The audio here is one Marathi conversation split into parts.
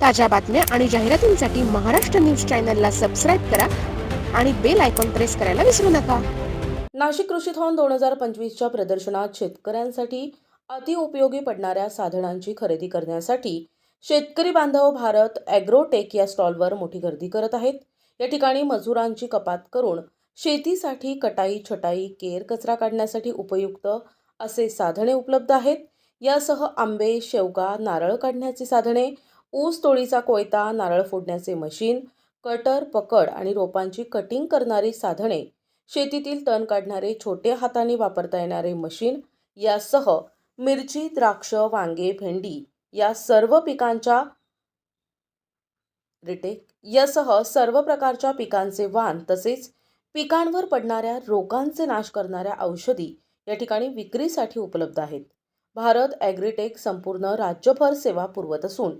ताज्या बातम्या आणि जाहिरातींसाठी महाराष्ट्र न्यूज चॅनलला सबस्क्राईब करा आणि बेल आयकॉन प्रेस करायला विसरू नका. नाशिक कृषीथॉन 2025च्या प्रदर्शनात शेतकऱ्यांसाठी अतिउपयोगी पडणाऱ्या साधनांची खरेदी करण्यासाठी शेतकरी बांधव भारत ॲग्रोटेक या स्टॉलवर मोठी गर्दी करत आहेत. या ठिकाणी मजुरांची कपात करून शेतीसाठी कटाई, छटाई, केर, कचरा काढण्यासाठी उपयुक्त असे साधने उपलब्ध आहेत. यासह आंबे, शेवगा, नारळ काढण्याची साधने, ऊस तोडीचा कोयता, नारळ फोडण्याचे मशीन, कटर, पकड आणि रोपांची कटिंग करणारी साधने, शेतीतील तण काढणारे छोटे हाताने वापरता येणारे मशीन यासह मिरची, द्राक्ष, वांगे, भेंडी या सर्व पिकांच्या यासह सर्व प्रकारच्या पिकांचे वाण तसेच पिकांवर पडणाऱ्या रोगांचे नाश करणाऱ्या औषधी या ठिकाणी विक्रीसाठी उपलब्ध आहेत. भारत ॲग्रीटेक संपूर्ण राज्यभर सेवा पुरवत असून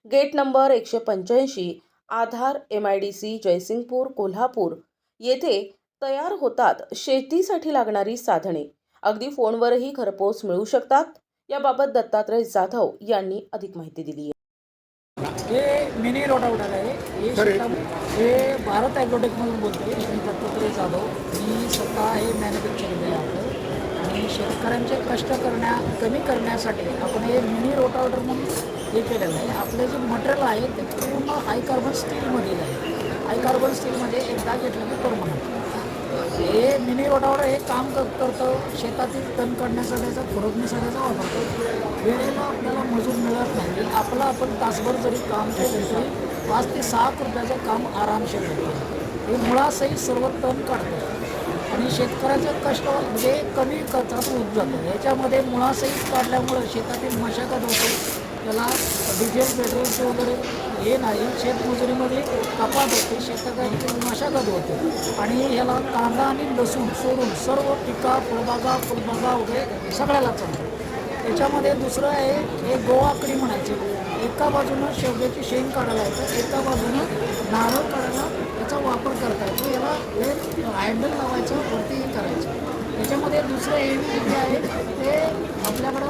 गेट नंबर 185 आधार MIDC जयसिंगपूर कोल्हापूर येथे तयार होतात शेतीसाठी लागणारी साधने. अगदी फोनवरही घरपोच मिळू शकतात. याबाबत दत्तात्रय जाधव यांनी अधिक माहिती दिली आहे. हे मिनी रोटावेटर आहे. हे भारत ॲग्रोटेकमधून बोलतोय. मी दत्तात्रय जाधव. मी स्वतः हे मॅन्युफॅक्चरिंग आहे आपलं. आणि शेतकऱ्यांचे कष्ट कमी करण्यासाठी आपण हे मिनी रोटावेटर म्हणून हे केलेलं आहे. आपलं जे मटेरियल आहे ते पूर्ण हाय कार्बन स्टीलमधील आहे. हाय कार्बन स्टीलमध्ये एकदा घेतलं की परमनंट. हे मिनी रोटावेटर हे काम करतं. शेतातील तण काढण्यासाठीचा, खुरपणीसाठीचा वापरतो. वेळेला आपल्याला मजूर मिळत नाही. आपण तासभर जरी काम केलं तरी 5 ते 6 रुपयाचं काम आरामशीर होतं. हे मुळासहित सर्व तण काढतं आणि शेतकऱ्याचं कष्ट म्हणजे कमी खर्चात होत जातं. याच्यामध्ये मुळासहित काढल्यामुळं शेतातील मशागत होते. त्याला डिझेल पेट्रोलचे वगैरे हे नाही. शेतमजुरीमध्ये कपात होते, शेतकऱ्याची मशागत होते. आणि ह्याला कांदा आणि लसूण सोडून सर्व पिका, फळबागा वगैरे सगळ्याला चालतं. त्याच्यामध्ये दुसरं आहे हे गोवाकडी म्हणायचे. एका बाजूनं शेवग्याची शेंग काढायला येतं, एका बाजूनं नारळ काढायला याचा वापर करता येतो. याला हे हँडल लावायचं, वरतीही करायचं. त्याच्यामध्ये दुसरं हे आहे ते आपल्याकडं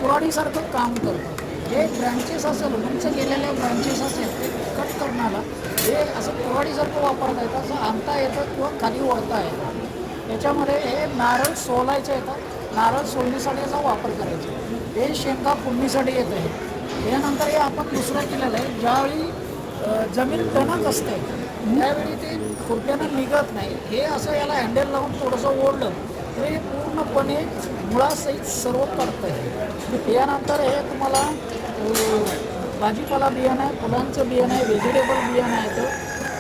कुऱ्हाडीसारखं काम करतं. जे ब्रँचेस असेल, उंच गेलेले ब्रँचेस असेल ते कट करण्याला हे असं कुऱ्हाडीसारखं वापरता येतं. असं आणता येतं किंवा खाली ओढता येतं. त्याच्यामध्ये हे नारळ सोलायचं येतं. नारळ सोलण्यासाठी याचा वापर करायचा. हे शेंगा फोडणीसाठी येतं आहे. त्यानंतर हे आपण दुसरं केलेलं आहे. ज्यावेळी जमीन टणक असते त्यावेळी ते खुरप्यानं निघत नाही. हे असं याला हँडल लावून थोडंसं ओढलं तरी पूर्णपणे मुळासहित सर्व करतं आहे. यानंतर हे तुम्हाला भाजीपाला बियाणं आहे, फुलांचं बियाणं आहे, व्हेजिटेबल बियाणं आहे.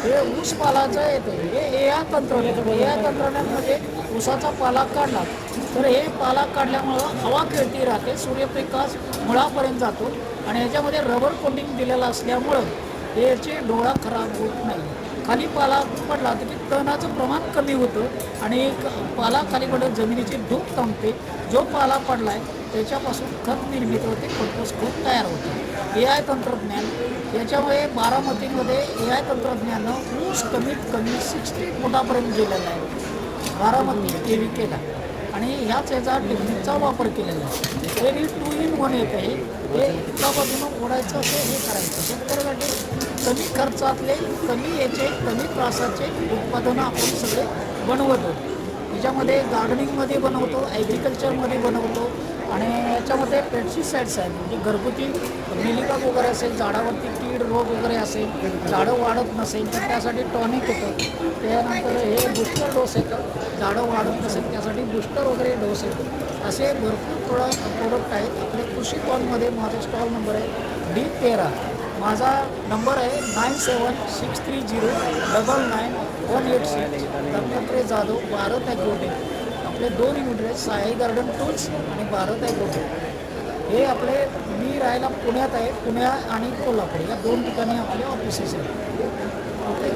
हे ऊस पालाचं येतं. हे तंत्रज्ञानामध्ये ऊसाचा पाला काढला तर हे पाला काढल्यामुळं हवा खेळती राहते, सूर्यप्रकाश मुळापर्यंत जातो आणि ह्याच्यामध्ये रबर कोटिंग दिलेलं असल्यामुळं याचे डोळा खराब होत नाही. खाली पाला पडला तर तणाचं प्रमाण कमी होतं आणि पाला खाली पडलं जमिनीची धूप थांबते. जो पाला पडला आहे त्याच्यापासून खत निर्मिती होते, कंपोस्ट खत तयार होते. AI तंत्रज्ञान याच्यामुळे बारामतीमध्ये AI तंत्रज्ञानानं ऊस कमीत कमी 60 फुटापर्यंत गेलेला आहे. बारामती KVKला आणि ह्याच याचा टेक्निकचा वापर केलेला आहे. हे 2 in 1 येत आहे. हे एका बाजूनं ओढायचं असं हे करायचं. शेतकऱ्यासाठी कमी खर्चातले, कमी त्रासाचे उत्पादनं आपण सगळे बनवतो. याच्यामध्ये गार्डनिंगमध्ये बनवतो, ॲग्रिकल्चरमध्ये बनवतो आणि याच्यामध्ये पेस्टिसाइड्स आहेत. म्हणजे घरगुती मिलीबग वगैरे असेल, झाडावरती कीड रोग वगैरे असेल, झाडं वाढत नसेल तर त्यासाठी टॉनिक येतं. त्यानंतर हे बूस्टर डोस येतं. झाडं वाढत नसेल त्यासाठी बूस्टर वगैरे डोस येतो. असे भरपूर प्रोडक्ट आहेत. आपल्या कृषीथॉनमध्ये माझा स्टॉल नंबर आहे D13. माझा नंबर आहे 9763099186. दत्तात्रय जाधव, भारत ॲग्रोटेक. आपले 2 युनिट आहेत, साई गार्डन टूल्स आणि भारत ॲग्रोटेक. हे आपले मी राहायला पुण्यात आहे. पुणे आणि कोल्हापूर या 2 ठिकाणी आपले ऑफिसेस आहेत. ओके.